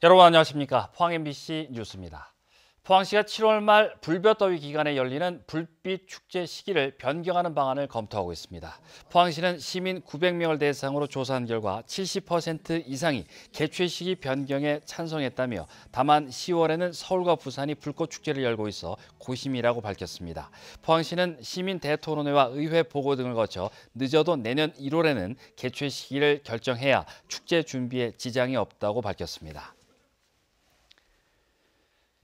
여러분 안녕하십니까? 포항 MBC 뉴스입니다. 포항시가 7월 말 불볕더위 기간에 열리는 불빛 축제 시기를 변경하는 방안을 검토하고 있습니다. 포항시는 시민 900명을 대상으로 조사한 결과 70% 이상이 개최 시기 변경에 찬성했다며 다만 10월에는 서울과 부산이 불꽃축제를 열고 있어 고심이라고 밝혔습니다. 포항시는 시민 대토론회와 의회 보고 등을 거쳐 늦어도 내년 1월에는 개최 시기를 결정해야 축제 준비에 지장이 없다고 밝혔습니다.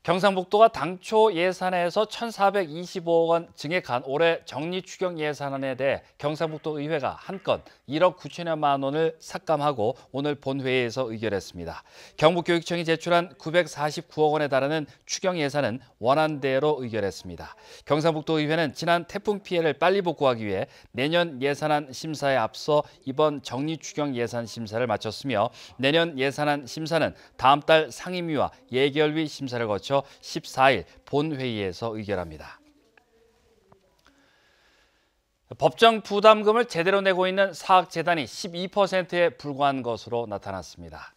경상북도가 당초 예산에서 1,425억 원 증액한 올해 정리추경 예산안에 대해 경상북도 의회가 한 건 1억 9천여만 원을 삭감하고 오늘 본회의에서 의결했습니다. 경북교육청이 제출한 949억 원에 달하는 추경 예산은 원안대로 의결했습니다. 경상북도 의회는 지난 태풍 피해를 빨리 복구하기 위해 내년 예산안 심사에 앞서 이번 정리추경 예산 심사를 마쳤으며 내년 예산안 심사는 다음 달 상임위와 예결위 심사를 거쳐 14일 본회의에서 의결합니다. 법정 부담금을 제대로 내고 있는 사학재단이 12%에 불과한 것으로 나타났습니다.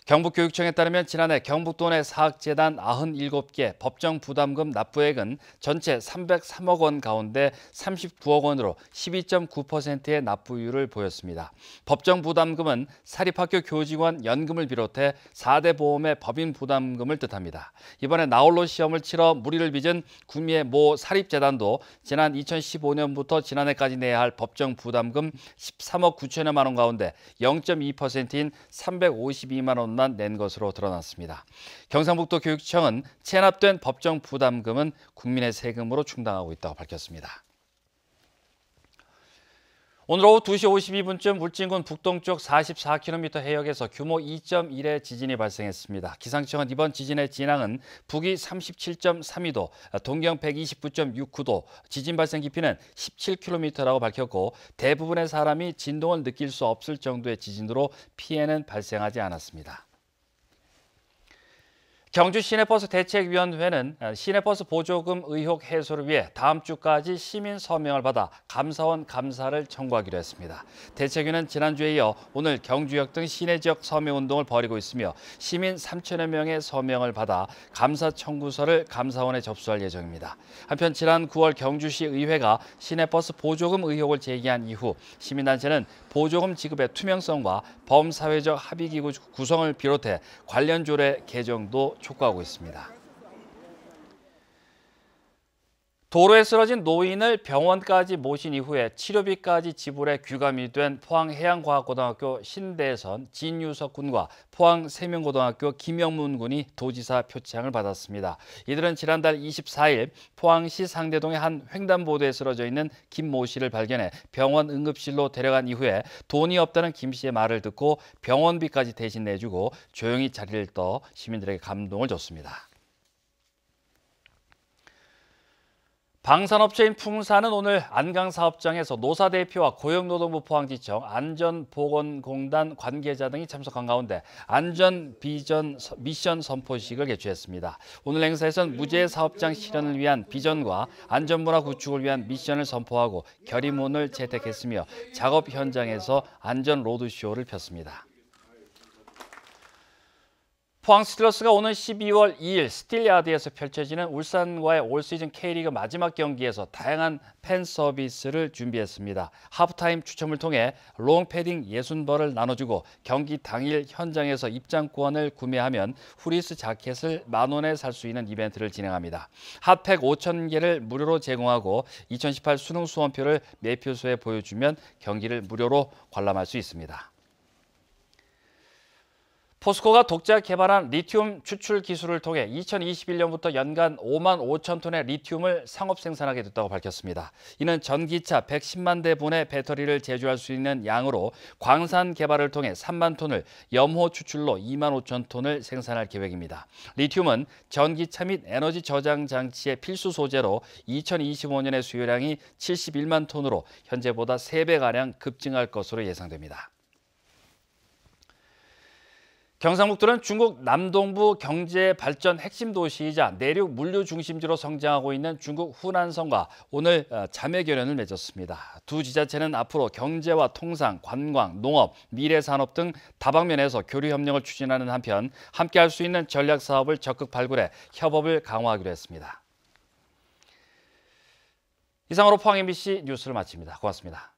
경북교육청에 따르면 지난해 경북도 내 사학재단 97개 법정 부담금 납부액은 전체 303억 원 가운데 39억 원으로 12.9%의 납부율을 보였습니다. 법정 부담금은 사립학교 교직원 연금을 비롯해 4대 보험의 법인 부담금을 뜻합니다. 이번에 나홀로 시험을 치러 무리를 빚은 구미의 모 사립재단도 지난 2015년부터 지난해까지 내야 할 법정 부담금 13억 9천여만 원 가운데 0.2%인 352만 원 낸 것으로 드러났습니다. 경상북도 교육청은 체납된 법정 부담금은 국민의 세금으로 충당하고 있다고 밝혔습니다. 오늘 오후 2시 52분쯤 울진군 북동쪽 44km 해역에서 규모 2.1의 지진이 발생했습니다. 기상청은 이번 지진의 진앙은 북위 37.32도, 동경 129.69도, 지진 발생 깊이는 17km라고 밝혔고 대부분의 사람이 진동을 느낄 수 없을 정도의 지진으로 피해는 발생하지 않았습니다. 경주 시내버스 대책위원회는 시내버스 보조금 의혹 해소를 위해 다음 주까지 시민 서명을 받아 감사원 감사를 청구하기로 했습니다. 대책위는 지난주에 이어 오늘 경주역 등 시내 지역 서명운동을 벌이고 있으며 시민 3천여 명의 서명을 받아 감사 청구서를 감사원에 접수할 예정입니다. 한편 지난 9월 경주시 의회가 시내버스 보조금 의혹을 제기한 이후 시민단체는 보조금 지급의 투명성과 범사회적 합의기구 구성을 비롯해 관련 조례 개정도 촉구하고 있습니다. 도로에 쓰러진 노인을 병원까지 모신 이후에 치료비까지 지불해 귀감이 된 포항해양과학고등학교 신대선 진유석 군과 포항세명고등학교 김영문 군이 도지사 표창을 받았습니다. 이들은 지난달 24일 포항시 상대동의 한 횡단보도에 쓰러져 있는 김 모 씨를 발견해 병원 응급실로 데려간 이후에 돈이 없다는 김 씨의 말을 듣고 병원비까지 대신 내주고 조용히 자리를 떠 시민들에게 감동을 줬습니다. 방산업체인 풍사는 오늘 안강사업장에서 노사대표와 고용노동부 포항지청, 안전보건공단 관계자 등이 참석한 가운데 안전비전 미션 선포식을 개최했습니다. 오늘 행사에서는 무죄 사업장 실현을 위한 비전과 안전문화 구축을 위한 미션을 선포하고 결의문을 채택했으며 작업 현장에서 안전 로드쇼를 폈습니다. 포항 스틸러스가 오는 12월 2일 스틸야드에서 펼쳐지는 울산과의 올 시즌 K리그 마지막 경기에서 다양한 팬 서비스를 준비했습니다. 하프타임 추첨을 통해 롱패딩 60벌을 나눠주고 경기 당일 현장에서 입장권을 구매하면 후리스 자켓을 10,000원에 살 수 있는 이벤트를 진행합니다. 핫팩 5,000개를 무료로 제공하고 2018 수능 수험표를 매표소에 보여주면 경기를 무료로 관람할 수 있습니다. 포스코가 독자 개발한 리튬 추출 기술을 통해 2021년부터 연간 5만 5천 톤의 리튬을 상업 생산하게 됐다고 밝혔습니다. 이는 전기차 110만 대 분의 배터리를 제조할 수 있는 양으로 광산 개발을 통해 3만 톤을, 염호 추출로 2만 5천 톤을 생산할 계획입니다. 리튬은 전기차 및 에너지 저장 장치의 필수 소재로 2025년의 수요량이 71만 톤으로 현재보다 3배가량 급증할 것으로 예상됩니다. 경상북도는 중국 남동부 경제 발전 핵심 도시이자 내륙 물류 중심지로 성장하고 있는 중국 후난성과 오늘 자매 결연을 맺었습니다. 두 지자체는 앞으로 경제와 통상, 관광, 농업, 미래산업 등 다방면에서 교류 협력을 추진하는 한편 함께할 수 있는 전략 사업을 적극 발굴해 협업을 강화하기로 했습니다. 이상으로 포항 MBC 뉴스를 마칩니다. 고맙습니다.